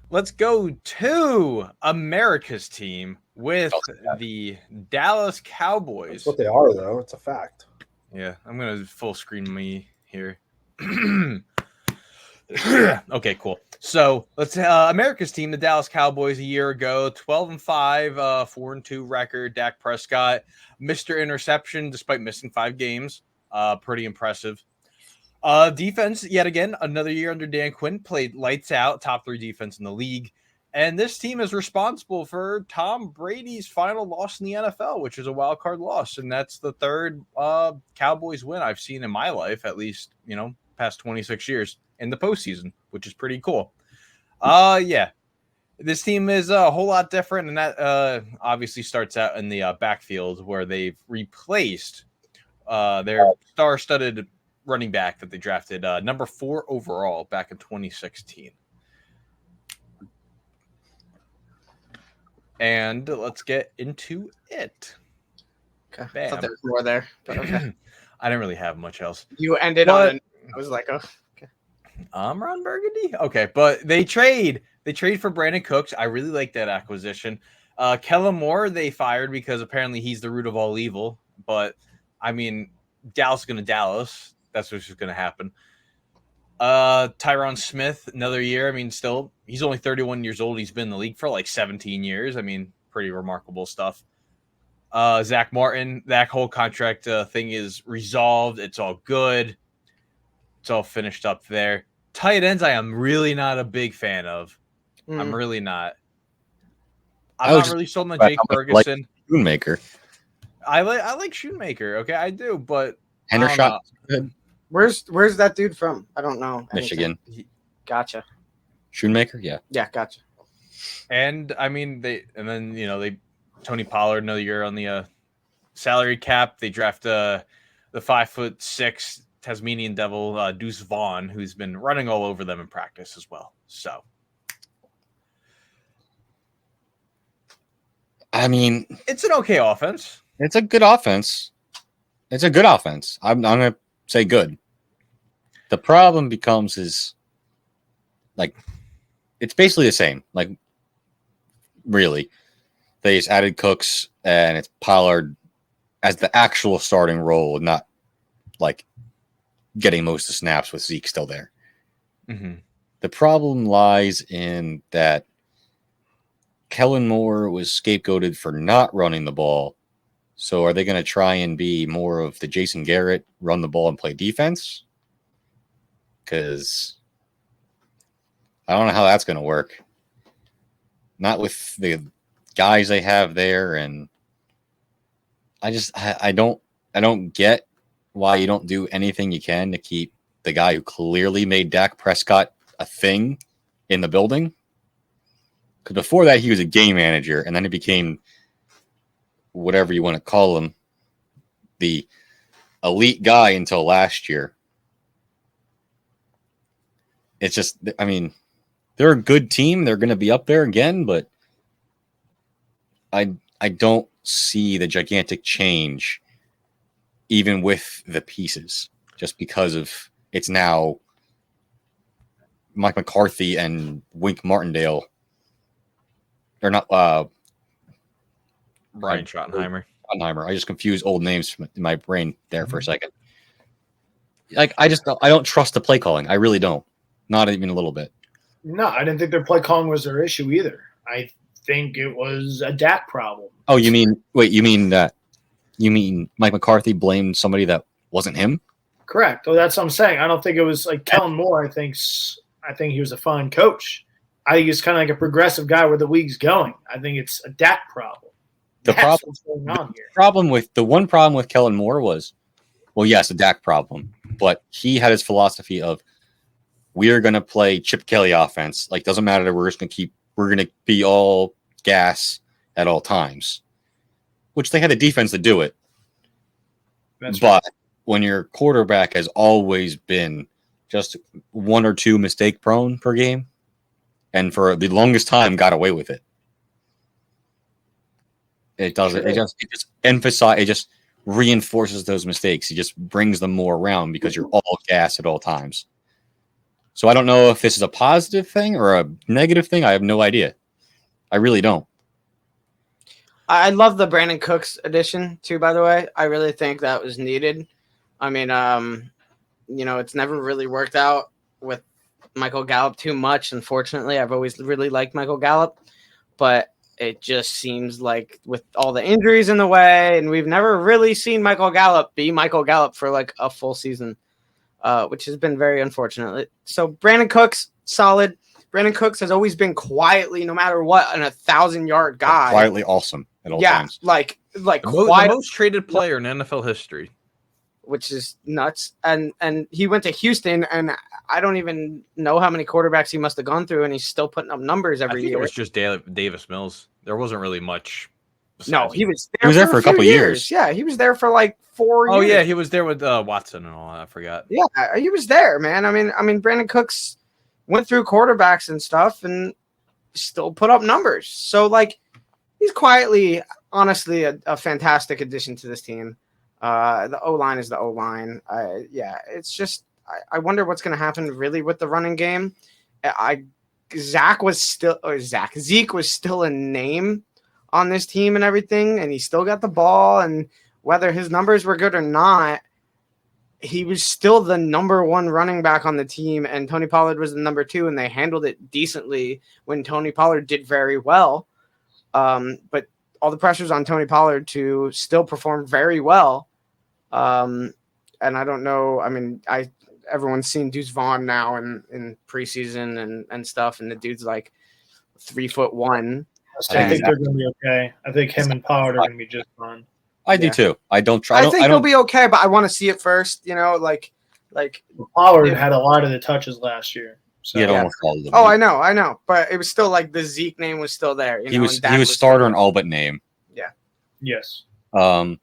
Let's go to America's team with the Dallas That's Cowboys. what they are, though. It's a fact. Yeah, I'm going to full screen me here. Okay, cool. So let's America's team, the Dallas Cowboys, a year ago, 12-5, 4-2 record. Dak Prescott, Mr. Interception, despite missing 5 games. Pretty impressive. Defense, yet again, another year under Dan Quinn, played lights out, top 3 defense in the league. And this team is responsible for Tom Brady's final loss in the NFL, which is a wild card loss. And that's the third Cowboys win I've seen in my life, at least, past 26 years in the postseason, which is pretty cool. Yeah. This team is a whole lot different, and that obviously starts out in the backfield where they've replaced their star-studded running back that they drafted number 4 overall back in 2016. And let's get into it. Okay. I thought there was more there. But okay. I didn't really have much else. You ended on I was like, oh, okay. Ron Burgundy? Okay, but they trade for Brandon Cooks. I really like that acquisition. Kellen Moore they fired because apparently he's the root of all evil. But, I mean, Dallas is going to Dallas. That's what's going to happen. Tyron Smith, another year. I mean, still, he's only 31 years old. He's been in the league for like 17 years. I mean, pretty remarkable stuff. Zach Martin, that whole contract thing is resolved. It's all good. It's all finished up there. Tight ends, I am really not a big fan of. I'm really not. I'm not really sold on Jake Ferguson. Like Shoemaker. I like Shoemaker. Okay, I do, but Hendershot. Where's that dude from? I don't know. Michigan. Gotcha. Shoemaker, yeah. Yeah, gotcha. And I mean they Tony Pollard another year on the salary cap. They draft the 5'6" Tasmanian Devil Deuce Vaughn, who's been running all over them in practice as well. So, I mean, it's an okay offense. It's a good offense. It's a good offense. I'm gonna say good. The problem becomes is like it's basically the same. Like really, they just added Cooks and it's Pollard as the actual starting role, not like getting most of the snaps with Zeke still there. Mm-hmm. The problem lies in that Kellen Moore was scapegoated for not running the ball. So are they going to try and be more of the Jason Garrett, run the ball and play defense? Because I don't know how that's going to work. Not with the guys they have there, and I don't get why you don't do anything you can to keep the guy who clearly made Dak Prescott a thing in the building. Because before that, he was a game manager, and then he became whatever you want to call him, the elite guy until last year. It's just, I mean, they're a good team. They're going to be up there again, but I don't see the gigantic change even with the pieces, just because of it's now Mike McCarthy and Wink Martindale. They're not Brian Schottenheimer. I just confused old names in my brain there for a second. Like I don't trust the play calling. I really don't. Not even a little bit. No, I didn't think their play calling was their issue either. I think it was a Dak problem. Oh, you mean Mike McCarthy blamed somebody that wasn't him? Correct. Well, that's what I'm saying. I don't think it was like Kellen Moore. I think he was a fine coach. I think he's kind of like a progressive guy where the league's going. I think it's a Dak problem. That's what's going on here. The one problem with Kellen Moore was, well, yes, a Dak problem, but he had his philosophy of we are going to play Chip Kelly offense. Like, doesn't matter. We're going to be all gas at all times, which they had the defense to do it. That's but when your quarterback has always been just one or two mistake prone per game, and for the longest time got away with it, it doesn't. Sure. It just reinforces those mistakes. It just brings them more around because you're all gas at all times. So I don't know if this is a positive thing or a negative thing. I have no idea. I really don't. I love the Brandon Cooks addition too. By the way, I really think that was needed. I mean, it's never really worked out with Michael Gallup too much. Unfortunately, I've always really liked Michael Gallup, but it just seems like with all the injuries in the way, and we've never really seen Michael Gallup be Michael Gallup for like a full season, which has been very unfortunate. So Brandon Cooks, solid. Brandon Cooks has always been quietly, no matter what, an 1,000-yard guy. Quietly awesome at all times. like the most traded player in NFL history, which is nuts. And he went to Houston, and I don't even know how many quarterbacks he must have gone through, and he's still putting up numbers every year. It was just Davis Mills. There wasn't really much. No, he was there for a couple years. Yeah, he was there for like 4 years. Oh yeah, he was there with Watson and all. I forgot. Yeah, he was there, man. I mean, Brandon Cooks went through quarterbacks and stuff, and still put up numbers. So like, he's quietly, honestly, a fantastic addition to this team. The O-line is the O-line. It's just I wonder what's going to happen really with the running game. Zeke was still a name on this team and everything, and he still got the ball. And whether his numbers were good or not, he was still the number one running back on the team, and Tony Pollard was the number 2, and they handled it decently when Tony Pollard did very well. But all the pressure's on Tony Pollard to still perform very well. And I don't know. I mean, everyone's seen Deuce Vaughn now in preseason and stuff, and the dude's like 3'1". I think they're going to be okay. I think him and Pollard are going to be just fine. I do too. I think he'll be okay, but I want to see it first. Like Pollard had a lot of the touches last year. So. Yeah. Oh, I know, but it was still like the Zeke name was still there. He was starter in all but name. Yeah. Yes. That's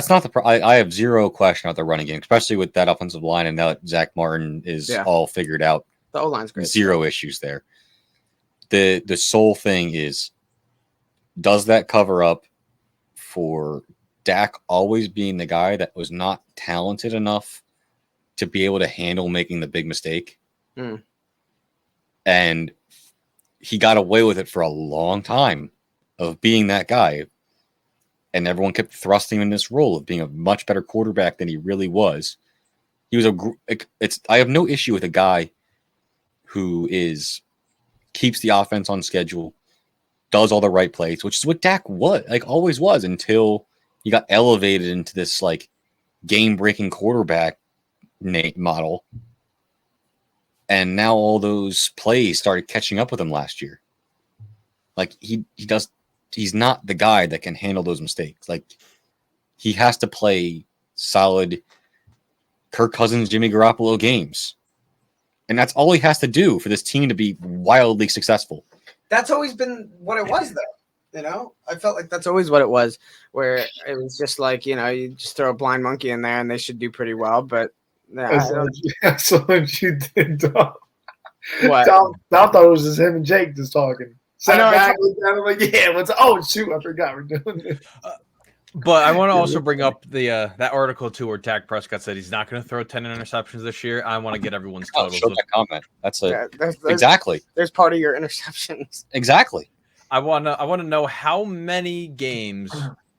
not the. I have zero question about the running game, especially with that offensive line, and now that Zach Martin is all figured out. The O line's great. Zero issues there. The sole thing is, does that cover up for Dak always being the guy that was not talented enough to be able to handle making the big mistake? And he got away with it for a long time of being that guy. And everyone kept thrusting him in this role of being a much better quarterback than he really was. He was I have no issue with a guy who keeps the offense on schedule, does all the right plays, which is what Dak always was until he got elevated into this like game-breaking quarterback model. And now all those plays started catching up with him last year. Like he's not the guy that can handle those mistakes. Like he has to play solid Kirk Cousins, Jimmy Garoppolo games. And that's all he has to do for this team to be wildly successful. That's always been what it was, though. I felt like that's always what it was, where it was just like, you just throw a blind monkey in there and they should do pretty well. But that's what you did, Tom. What? Tom thought it was just him and Jake just talking. I know. I'm like, oh shoot, I forgot we're doing this. But I want to also bring up that article too, where Dak Prescott said he's not going to throw 10 interceptions this year. I want to get everyone's totals. Show that comment. That's exactly. There's part of your interceptions. Exactly. I want to know how many games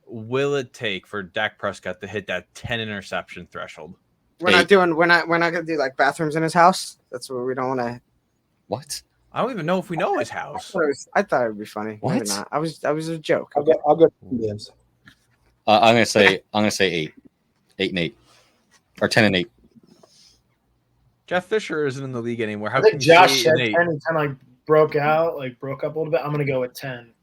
will it take for Dak Prescott to hit that 10 interception threshold? We're not going to do like bathrooms in his house. That's what we don't want to. What? I don't even know if we know his house. I thought it would be funny. What? Maybe not. I was a joke. I'll go games. I'm gonna say 8 and 8, or 10 and 8. Jeff Fisher isn't in the league anymore. How I think can Josh you said 10 and 10 broke up a little bit. I'm gonna go with 10.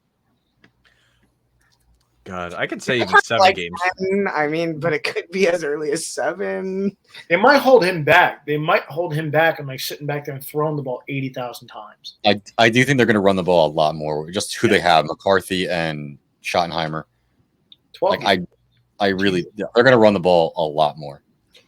God, I could say even 7 like games. 10, but it could be as early as 7. They might hold him back. And sitting back there and throwing the ball 80,000 times. I do think they're gonna run the ball a lot more. Just who they have, McCarthy and Schottenheimer. 12. Like they're going to run the ball a lot more,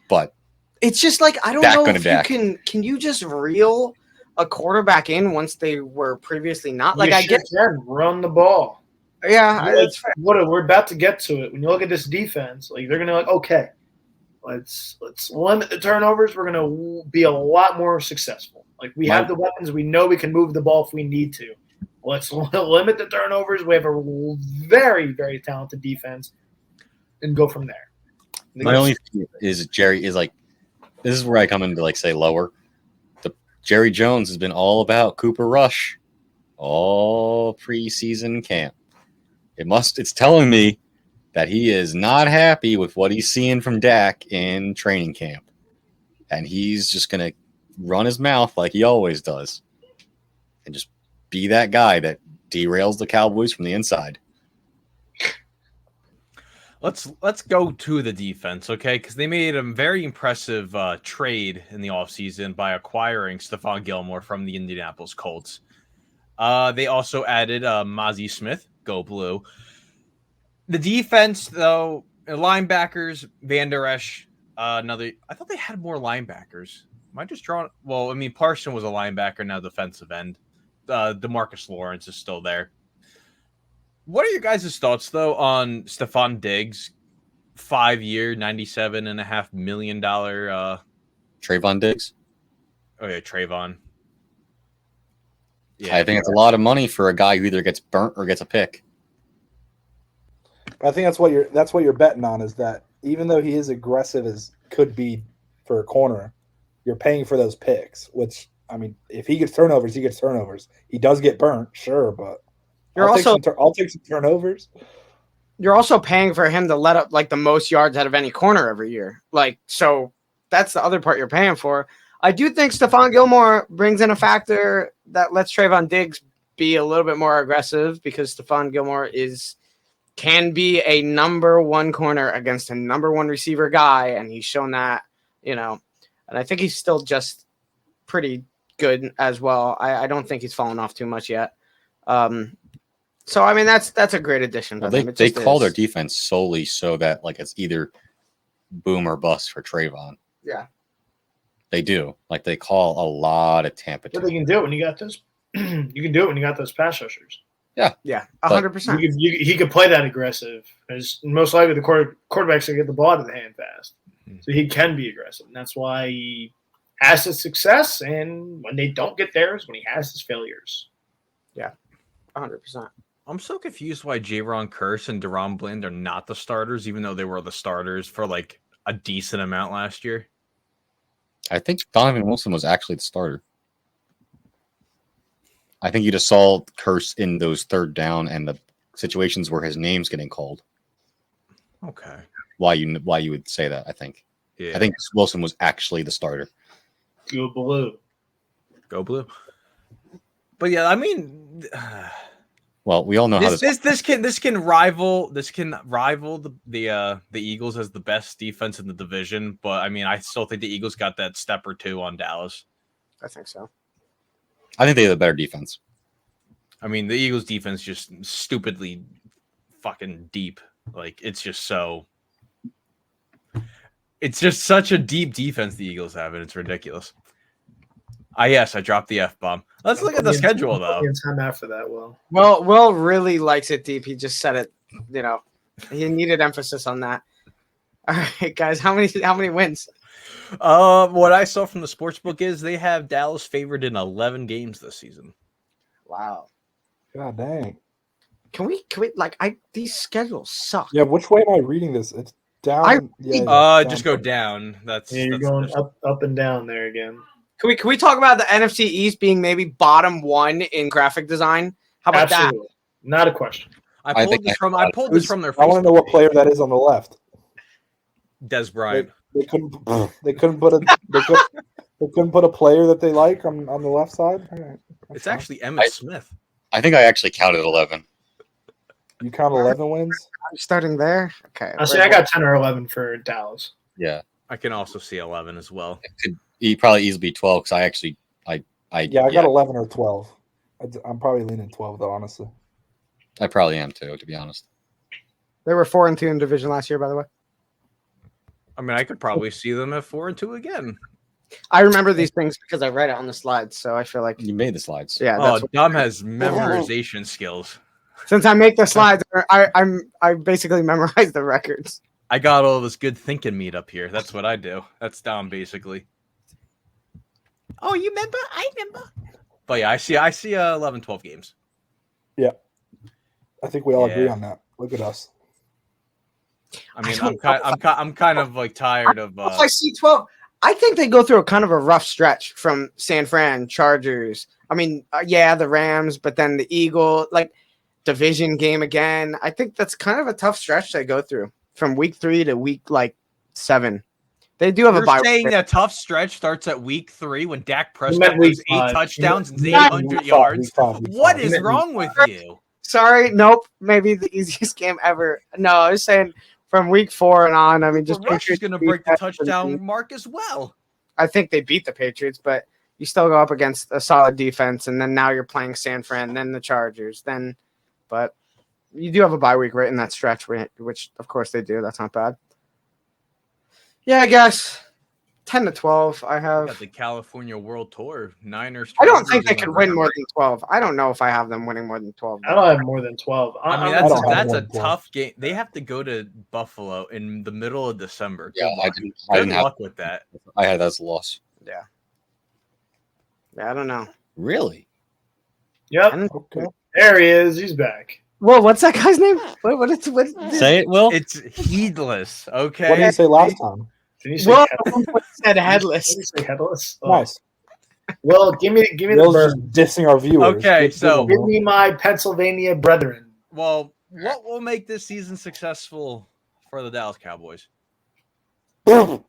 but it's just like I don't know if you can you just reel a quarterback in once they were previously not. Like I get run the ball. Yeah, we're about to get to it. When you look at this defense, like they're going to okay, Let's limit the turnovers. We're going to be a lot more successful. Like, we have the weapons. We know we can move the ball if we need to. Let's limit the turnovers. We have a very, very talented defense and go from there. My only thing is Jerry is like, this is where I come into like say lower. The Jerry Jones has been all about Cooper Rush all preseason camp. It's telling me that he is not happy with what he's seeing from Dak in training camp. And he's just going to run his mouth like he always does and just be that guy that derails the Cowboys from the inside. Let's go to the defense, okay? Because they made a very impressive trade in the offseason by acquiring Stephon Gilmore from the Indianapolis Colts. They also added Mozzie Smith, go blue. The defense, though, linebackers, Van Der Esch, another. I thought they had more linebackers. Am I just drawing? Well, I mean, Parson was a linebacker, now defensive end. DeMarcus Lawrence is still there. What are your guys' thoughts, though, on Stephon Diggs, 5-year, $97.5 million? Trayvon Diggs? Oh, yeah, Trayvon. Yeah, I think it's a lot of money for a guy who either gets burnt or gets a pick. I think that's what you're betting on, is that even though he is aggressive as could be for a corner, you're paying for those picks, which, I mean, if he gets turnovers, he gets turnovers. He does get burnt, sure, but I'll take some turnovers. You're also paying for him to let up like the most yards out of any corner every year. Like, so that's the other part you're paying for. I do think Stephon Gilmore brings in a factor that lets Trayvon Diggs be a little bit more aggressive, because Stephon Gilmore can be a number one corner against a number one receiver guy, and he's shown that, and I think he's still just pretty good as well. I don't think he's fallen off too much yet. So I mean that's a great addition. Well, they call their defense solely so that like it's either boom or bust for Trayvon. Yeah, they do. Like they call a lot of Tampa. But they can do it when you got those. You can do it when you got those pass rushers. Yeah, 100%. He could play that aggressive, as most likely the quarterbacks will get the ball to the hand fast, so he can be aggressive, and that's why he has his success. And when they don't get theirs, when he has his failures. Yeah, 100%. I'm so confused why Jaron Kearse and Deron Bland are not the starters, even though they were the starters for like a decent amount last year. I think Donovan Wilson was actually the starter. I think you just saw Kearse in those third down and the situations where his name's getting called. Okay. Why you would say that, I think. Yeah. I think Wilson was actually the starter. Go blue. Go blue. But yeah, I mean, well, we all know how this can rival the Eagles as the best defense in the division, but I mean, I still think the Eagles got that step or two on Dallas. I think so. I think they have a better defense. I mean, the Eagles defense just stupidly fucking deep. Like it's just such a deep defense the Eagles have, and it's ridiculous. Yes, I dropped the F-bomb. Let's look at the schedule, though. Time after that, Will. Well, Will really likes it deep. He just said it, he needed emphasis on that. All right, guys, how many wins? What I saw from the sportsbook is they have Dallas favored in 11 games this season. Wow. God dang. Can we these schedules suck. Yeah, which way am I reading this? It's down. Just go down. You're going up and down there again. Can we talk about the NFC East being maybe bottom one in graphic design? How about Absolutely. That? Not a question. I pulled this from their Facebook I want to know what player that is on the left. Des Bryant. They couldn't put a player that they like on the left side. Right. It's actually Emmitt Smith. I think I actually counted 11. You count 11 wins? I'm starting there. Okay. I got 10 or 11 for Dallas. Yeah. I can also see 11 as well. It could probably easily be 12 because I got 11 or 12. I'm probably leaning 12 though, honestly. I probably am too, to be honest. They were 4-2 in division last year, by the way. I mean, I could probably see them at 4-2 again. I remember these things because I read it on the slides, so I feel like you made the slides. Yeah. Dom has memorization skills. Since I make the slides, I basically memorize the records. I got all this good thinking meat up here. That's what I do. That's Dom basically. Oh, you remember? I remember. But yeah, I see 11, 12 games. Yeah. I think we all agree on that. Look at us. I mean, I'm kind of like tired of. If I see 12, I think they go through a kind of a rough stretch from San Fran, Chargers. I mean, the Rams, but then the Eagle, like division game again. I think that's kind of a tough stretch they go through from week 3 to week 7. They do have You're a bye. saying that tough stretch starts at week 3 when Dak Prescott meant week has 8 5. touchdowns and Week 800 yards. week five. What is wrong with you? Sorry, nope. Maybe the easiest game ever. No, I was saying from week 4 and on. I mean, just Rush is going to break the touchdown mark as well. I think they beat the Patriots, but you still go up against a solid defense, and then now you're playing San Fran, then the Chargers, but you do have a bye week right in that stretch, which of course they do. That's not bad. Yeah, I guess 10 to 12. I Got have the California World Tour. Niners. I don't think they could win more than 12. I don't know if I have them winning more than 12. I don't have more than 12. I mean, I don't have that's more a than 12. tough game. They have to go to Buffalo in the middle of December. Yeah, I Good didn't luck with that. I had that as a loss. Yeah, I don't know. Really? Yep. Okay. There he is. He's back. Well, what's that guy's name? What Say it, Will. It's heedless. Okay. What did you say last time? Did you say Well, headless? said headless. Did you say headless? Oh. Nice. Well, give me the Will's bird. just dissing our viewers. Okay, Good so- for Give Will. me my Pennsylvania brethren. Well, what will make this season successful for the Dallas Cowboys? I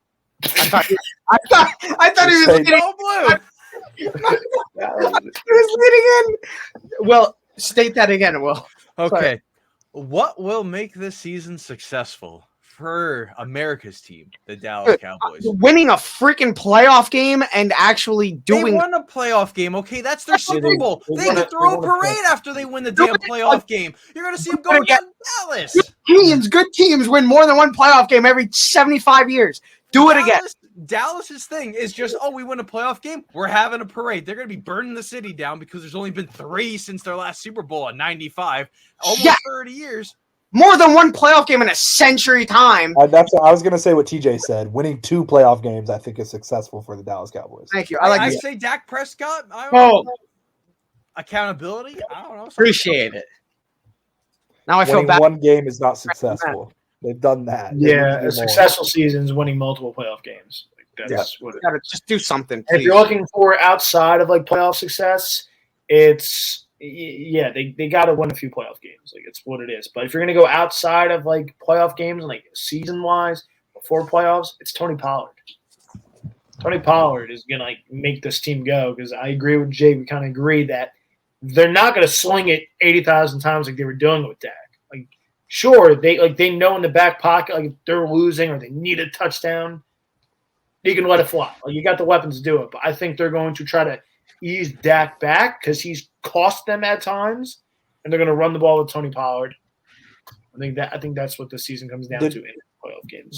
thought he was Say- leading, Go blue. he was leading in. Well, state that again, Will. Okay. What will make this season successful for America's team, the Dallas Cowboys? Winning a freaking playoff game and actually They doing won a playoff game. Okay, that's their Super Bowl. they They won can a- throw they a won a parade after they win the damn playoff game. You're going to see them go We're gonna against Dallas. good teams win more than one playoff game every 75 years. Do it again. Dallas's thing is just, we win a playoff game. We're having a parade. They're going to be burning the city down because there's only been 3 since their last Super Bowl in '95. Almost Yeah. 30 years. More than one playoff game in a century time. I was going to say what TJ said. Winning 2 playoff games, I think, is successful for the Dallas Cowboys. Thank you. I like I to say Dak Prescott. I don't Oh. know. Accountability. I don't know. appreciate it. Now I feel Winning bad. one game is not successful. They've done that. They need to Yeah, do a more. successful season is winning multiple playoff games. Like, that's what it is. Gotta just do something, If please. you're looking for outside of like playoff success, it's they got to win a few playoff games. Like it's what it is. But if you're gonna go outside of like playoff games, like season wise before playoffs, it's Tony Pollard. Tony Pollard is gonna like make this team go because I agree with Jay. We kind of agree that they're not gonna swing it 80,000 times like they were doing with Dak. Like sure they know in the back pocket like if they're losing or they need a touchdown. You can let it fly. Like, you got the weapons to do it. But I think they're going to try to ease Dak back because he's cost them at times, and they're going to run the ball with Tony Pollard. I think that's what the season comes down to in playoff games.